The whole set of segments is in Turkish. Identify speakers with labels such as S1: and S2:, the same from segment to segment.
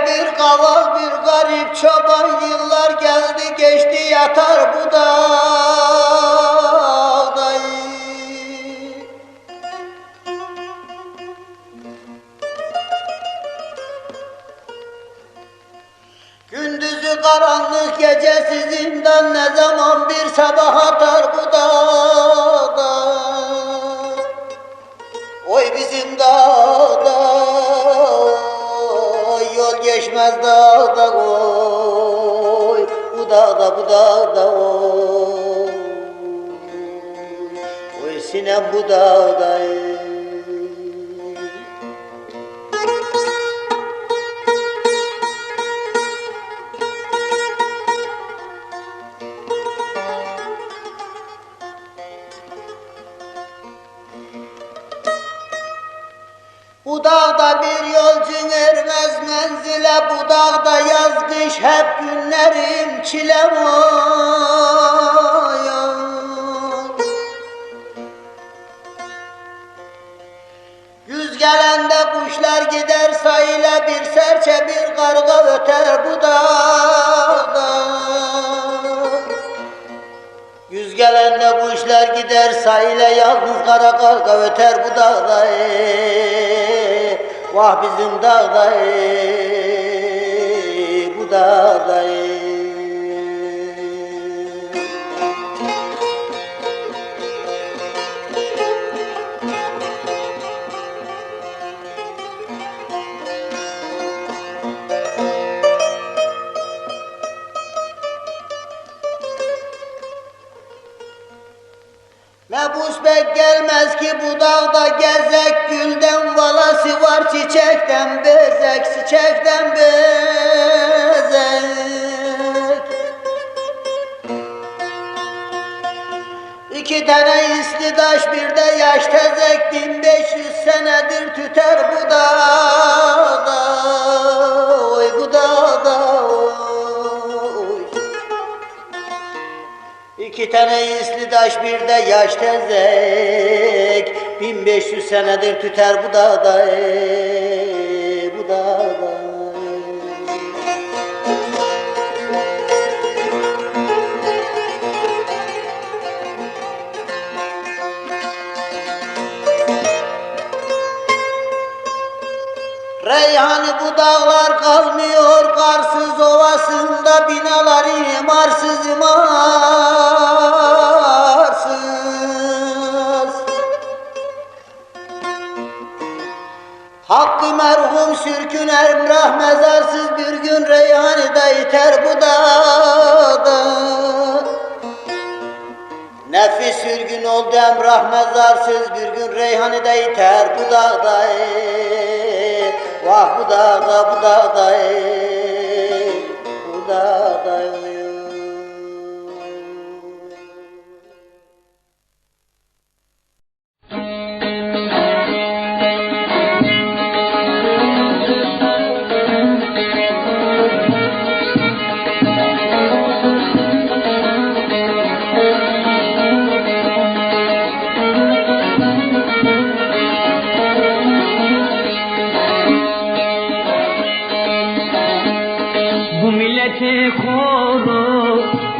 S1: bir kaval bir garip çoban, yıllar geldi geçti yatar bu dağda. Gündüzü karanlık, gecesi zindan, ne zaman bir sabah atar bu dağda. Oy bizim dağda, yol geçmez dağda, oy bu dağda, bu dağda, oy sinem bu dağda. Bu dağda bir yolcun ermez menzile, bu dağda yaz kış hep günlerim çile var. Güz gelende kuşlar gider sahile, bir serçe bir karga öter bu dağda. Güz gelende kuşlar gider sahile, yalnız kara karga öter bu dağda. Vah bizim dağda, bu dağda. Mebus pek gelmez ki bu dağda gezek, gülden valası var çiçekten bezek, çiçekten bezek. İki tane isli taş bir de yaş tezek, 1500 senedir tüter bu dağda, oy bu dağda, oy. İki tane isli taş bir de yaş tezek, 1500 senedir tüter bu dağda, bu dağda. Reyhanı bu dağlar kalmıyor, karsız ovasında binalar imarsız imarsız. Hakkı merhum sürkün Emrah mezarsız, bir gün Reyhanı'da iter bu dağda. Nefis sürgün oldu Emrah mezarsız, bir gün Reyhanı'da iter bu dağda. Vah bu dağda, bu dağda, bu dağda.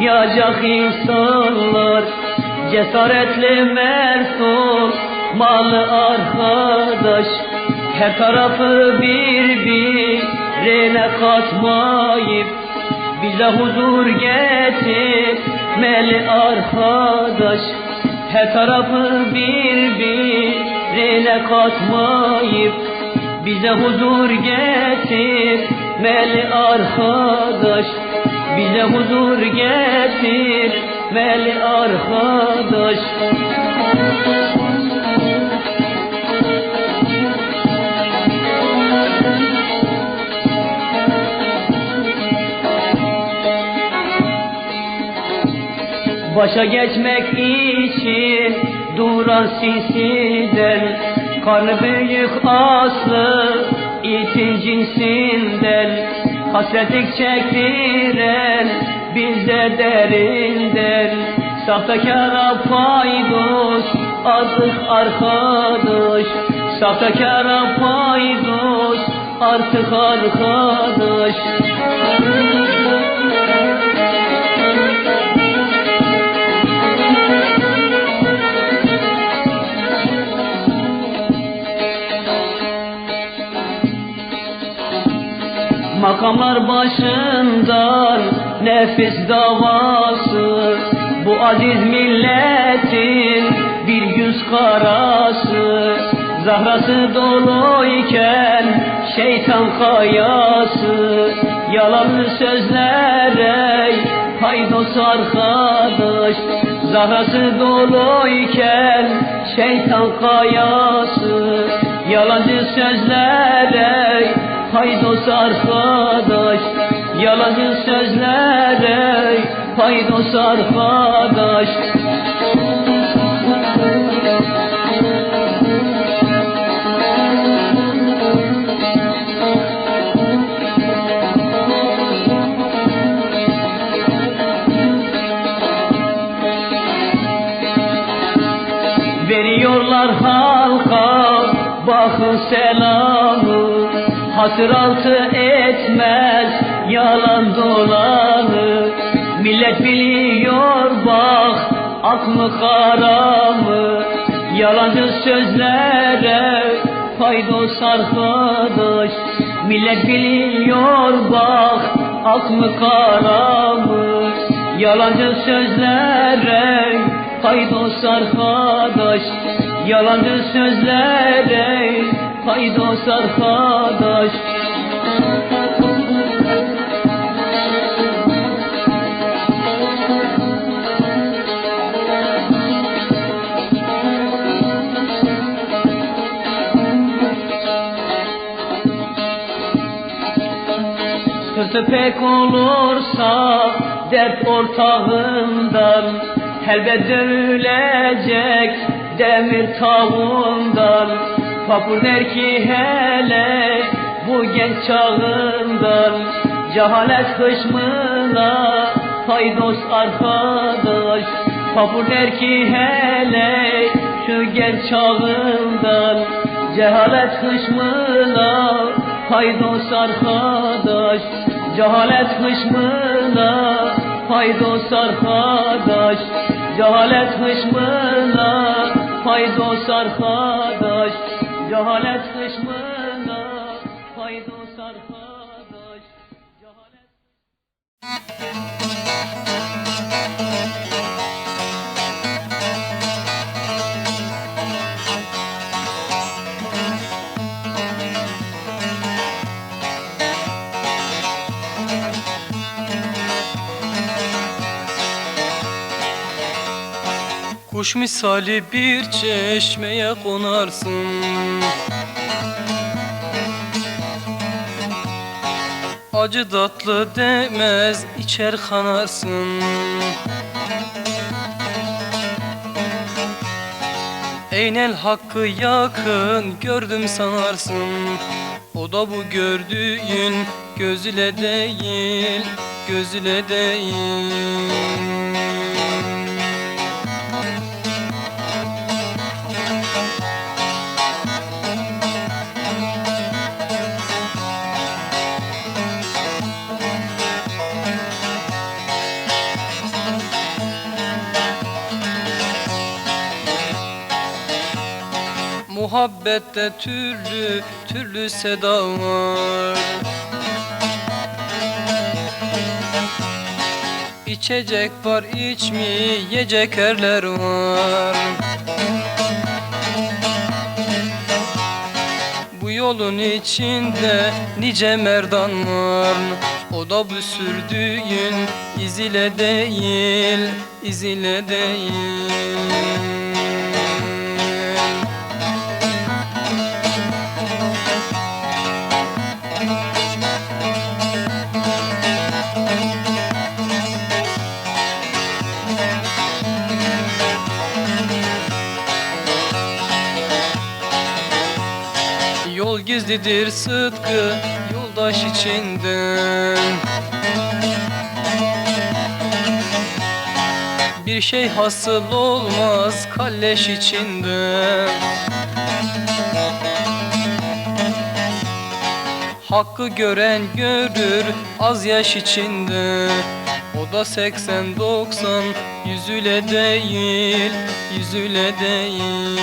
S2: Koruyacak insanlar, cesaretli mert olmalı arkadaş. Her tarafı birbirine katmayıp bize huzur getirmeli arkadaş. Her tarafı birbirine katmayıp bize huzur getirmeli arkadaş. Bize huzur getirmeli arkadaş. Başa geçmek için duran sinsiden, karnı büyük aslı itin cinsinden, hasretlik çektiren bize derinden. Sahtekara paydos azık arkadaş, sahtekara paydos artık arkadaş. Makamlar başından nefis davası, bu aziz milletin bir yüz karası. Zahrası doluyken şeytan kayası, yalanlı sözlere paydos arkadaş. Zahrası doluyken şeytan kayası, yalancı sözlere paydos arkadaş. Yalancı sözlere paydos arkadaş. Veriyorlar halka bakın selamı, hatıraltı etmez yalan dolanı. Millet biliyor bak aklı karamı, yalancı sözlere paydos arkadaş. Millet biliyor bak aklı karamı, yalancı sözlere paydos arkadaş. Yalancı sözlere paydos arkadaş. Sırtı pek olursa dert ortağından, elbet dövülecek demir tavuğundan. Kapur der ki hele bu genç çağından, cehalet hışmına paydos arkadaş. Kapur der ki hele şu genç çağından, cehalet hışmına paydos arkadaş. Cehalet hışmına paydos arkadaş. Cehalet hışmına paydos arkadaş. Cehalet hışmına paydos arkadaş. Cehalet...
S3: Kuş misali bir çeşmeye konarsın, acı tatlı demez içer kanarsın. Eynel hakkı yakın gördüm sanarsın, o da bu gördüğün göz ile değil, göz ile değil. Muhabbette türlü türlü seda var, İçecek var içmeyecek erler var. Bu yolun içinde nice merdan var, o da bu sürdüğün iz ile değil, iz ile değil. Yol gizlidir sıdkı yoldaş içinden, bir şey hasıl olmaz kalleş içinden. Hakkı gören görür az yaş içinde. O da 80-90, yüzüyle değil, yüzüyle değil.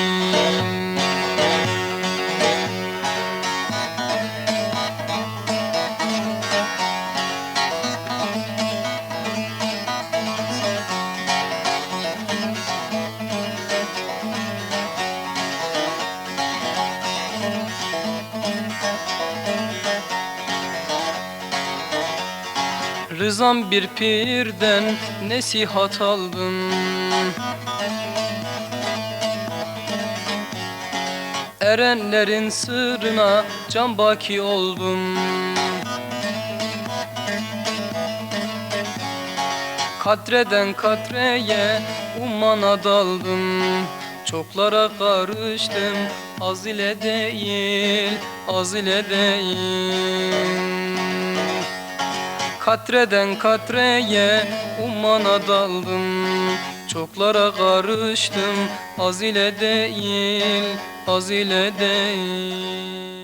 S3: Rızam bir pirden nesihat aldım. Erenlerin sırrına can baki oldum. Katreden katreye ummana daldım. Çoklara karıştım, az ile değil, az ile değil. Katreden katreye ummana daldım. Çoklara karıştım, az ile değil, az ile değil.